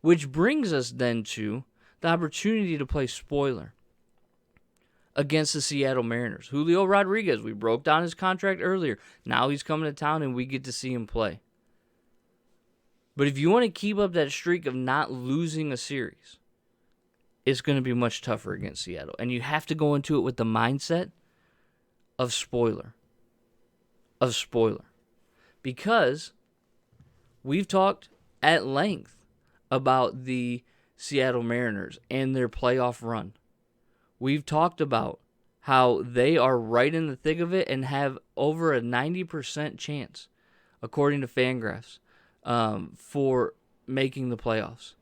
Which brings us then to the opportunity to play spoiler against the Seattle Mariners. Julio Rodriguez, we broke down his contract earlier. Now he's coming to town and we get to see him play. But if you want to keep up that streak of not losing a series, it's going to be much tougher against Seattle. And you have to go into it with the mindset of spoiler. Because we've talked at length about the Seattle Mariners and their playoff run. We've talked about how they are right in the thick of it and have over a 90% chance, according to Fangraphs, for making the playoffs.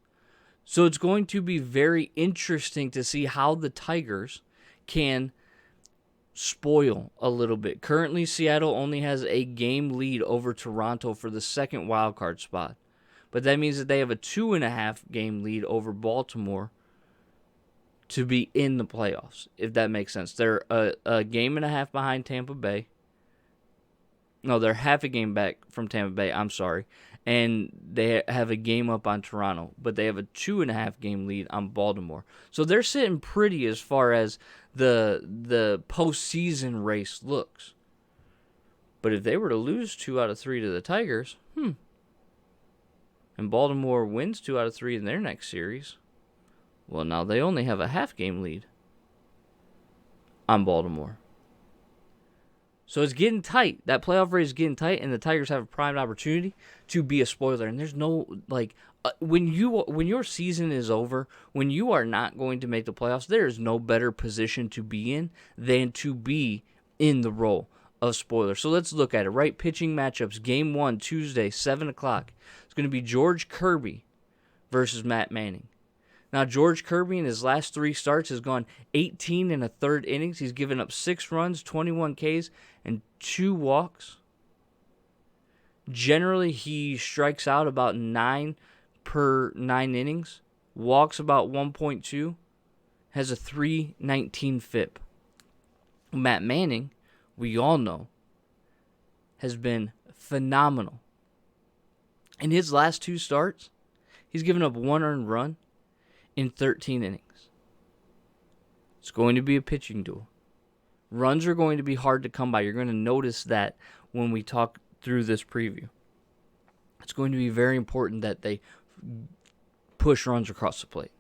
So it's going to be very interesting to see how the Tigers can spoil a little bit. Currently, Seattle only has a game lead over Toronto for the second wildcard spot. But that means that they have a 2.5 game lead over Baltimore to be in the playoffs, if that makes sense. They're a game and a half behind Tampa Bay. No, they're half a game back from Tampa Bay, I'm sorry. And they have a game up on Toronto, but they have a 2.5 game lead on Baltimore. So they're sitting pretty as far as the postseason race looks. But if they were to lose 2 out of 3 to the Tigers, and Baltimore wins 2 out of 3 in their next series, well, now they only have a half game lead on Baltimore. So it's getting tight. That playoff race is getting tight, and the Tigers have a prime opportunity to be a spoiler. And there's no, when your season is over, when you are not going to make the playoffs, there is no better position to be in than to be in the role of spoiler. So let's look at it, right? Pitching matchups. Game 1, Tuesday, 7 o'clock. It's going to be George Kirby versus Matt Manning. Now, George Kirby in his last 3 starts has gone 18 and a third innings. He's given up 6 runs, 21 Ks, and 2 walks. Generally, he strikes out about 9 per 9 innings, walks about 1.2, has a 3.19 FIP. Matt Manning, we all know, has been phenomenal. In his last 2 starts, he's given up 1 earned run in 13 innings. It's going to be a pitching duel. Runs are going to be hard to come by. You're going to notice that when we talk through this preview. It's going to be very important that they push runs across the plate.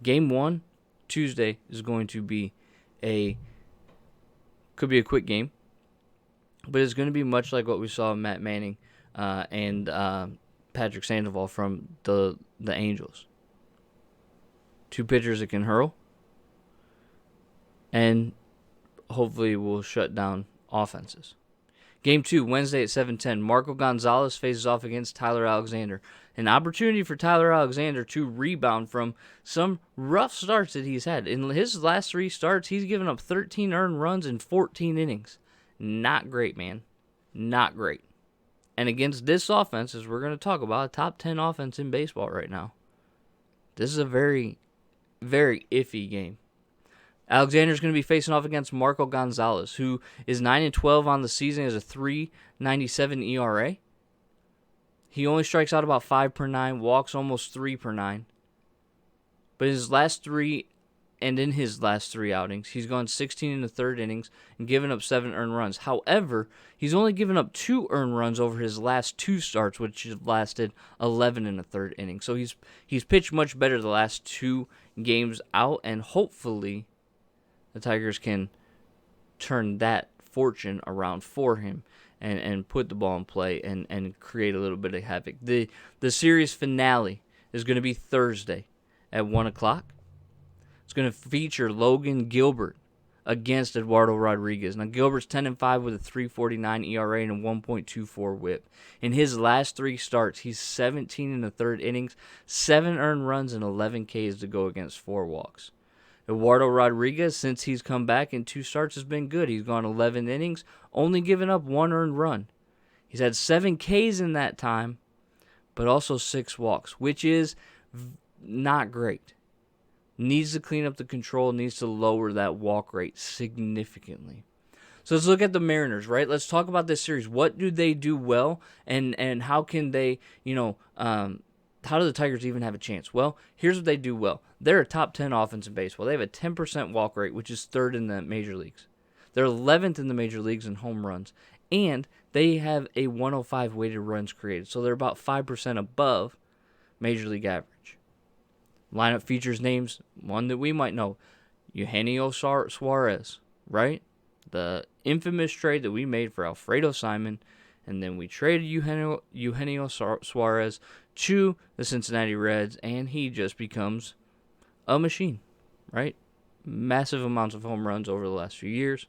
Game 1, Tuesday, is going to be could be a quick game, but it's going to be much like what we saw Matt Manning and Patrick Sandoval from the Angels. 2 pitchers that can hurl, and hopefully will shut down offenses. Game 2, Wednesday at 7:10. Marco Gonzalez faces off against Tyler Alexander. An opportunity for Tyler Alexander to rebound from some rough starts that he's had. In his last 3 starts, he's given up 13 earned runs in 14 innings. Not great, man. Not great. And against this offense, as we're going to talk about, a top 10 offense in baseball right now. This is a very, very iffy game. Alexander's going to be facing off against Marco Gonzalez, who is 9-12 on the season, has a 3.97 ERA. He only strikes out about 5 per 9, walks almost 3 per 9. But in his last 3 outings, he's gone 16 in the third innings and given up 7 earned runs. However, he's only given up 2 earned runs over his last 2 starts, which have lasted 11 in the third inning. So he's pitched much better the last 2 games out, and hopefully the Tigers can turn that fortune around for him and put the ball in play and create a little bit of havoc. The series finale is going to be Thursday at 1 o'clock. It's going to feature Logan Gilbert against Eduardo Rodriguez. Now, Gilbert's 10-5 with a 3.49 ERA and a 1.24 WHIP. In his last 3 starts, he's 17 in the third innings, 7 earned runs, and 11 Ks to go against 4 walks. Eduardo Rodriguez, since he's come back in 2 starts, has been good. He's gone 11 innings, only given up 1 earned run. He's had 7 Ks in that time, but also 6 walks, which is not great. Needs to clean up the control, needs to lower that walk rate significantly. So let's look at the Mariners, right? Let's talk about this series. What do they do well, and how can they, how do the Tigers even have a chance? Well, here's what they do well. They're a top 10 offense in baseball. They have a 10% walk rate, which is third in the major leagues. They're 11th in the major leagues in home runs. And they have a 105 weighted runs created. So they're about 5% above major league average. Lineup features names, one that we might know, Eugenio Suarez, right? The infamous trade that we made for Alfredo Simon, and then we traded Eugenio Suarez to the Cincinnati Reds, and he just becomes a machine, right? Massive amounts of home runs over the last few years.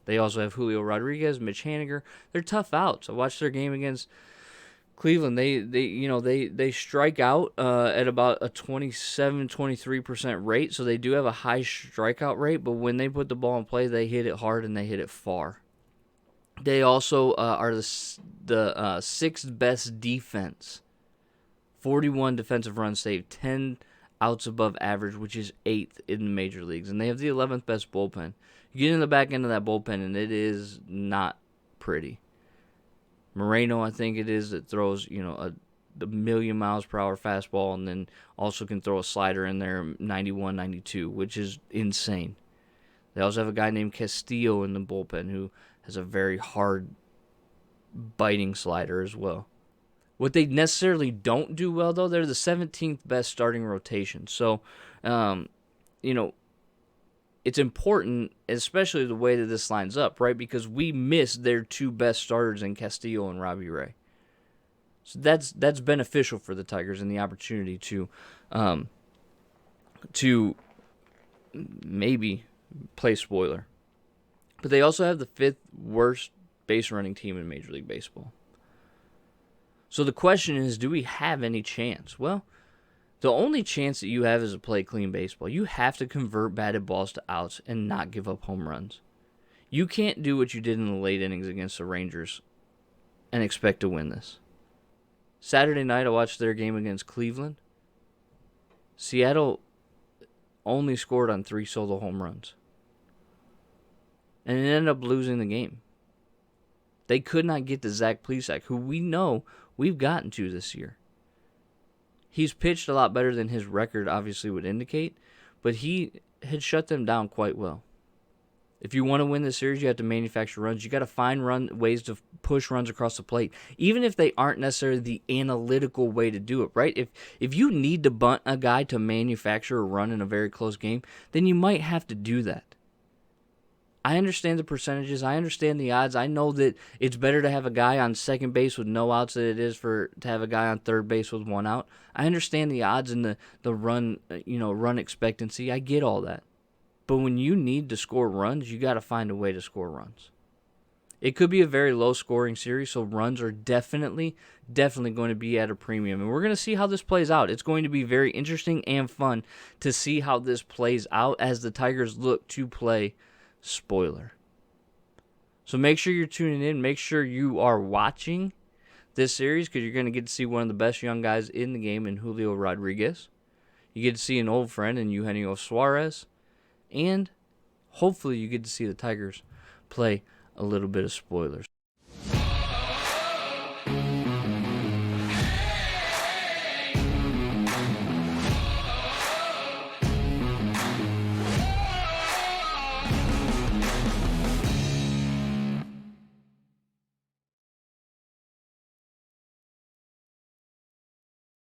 They also have Julio Rodriguez, Mitch Haniger. They're tough outs. I watched their game against Cleveland. They strike out at about a 27-23% rate, so they do have a high strikeout rate, but when they put the ball in play, they hit it hard and they hit it far. They also are the sixth best defense. 41 defensive runs saved, 10 outs above average, which is 8th in the major leagues. And they have the 11th best bullpen. You get in the back end of that bullpen, and it is not pretty. Moreno, I think it is, that throws, a million miles per hour fastball, and then also can throw a slider in there, 91, 92, which is insane. They also have a guy named Castillo in the bullpen who has a very hard biting slider as well. What they necessarily don't do well, though, they're the 17th best starting rotation. So, it's important, especially the way that this lines up, right? Because we missed their two best starters in Castillo and Robbie Ray. So that's beneficial for the Tigers and the opportunity to maybe play spoiler. But they also have the 5th worst base running team in Major League Baseball. So the question is, do we have any chance? Well, the only chance that you have is to play clean baseball. You have to convert batted balls to outs and not give up home runs. You can't do what you did in the late innings against the Rangers and expect to win this. Saturday night, I watched their game against Cleveland. Seattle only scored on 3 solo home runs. And it ended up losing the game. They could not get to Zach Plesac, who we know we've gotten to this year. He's pitched a lot better than his record obviously would indicate, but he had shut them down quite well. If you want to win this series, you have to manufacture runs. You got to find ways to push runs across the plate, even if they aren't necessarily the analytical way to do it, right? If you need to bunt a guy to manufacture a run in a very close game, then you might have to do that. I understand the percentages. I understand the odds. I know that it's better to have a guy on second base with no outs than it is to have a guy on third base with 1 out. I understand the odds and the run expectancy. I get all that. But when you need to score runs, you got to find a way to score runs. It could be a very low-scoring series, so runs are definitely going to be at a premium. And we're going to see how this plays out. It's going to be very interesting and fun to see how this plays out as the Tigers look to play spoiler. So make sure you're tuning in. Make sure you are watching this series because you're going to get to see one of the best young guys in the game in Julio Rodriguez. You get to see an old friend in Eugenio Suarez. And hopefully you get to see the Tigers play a little bit of spoilers.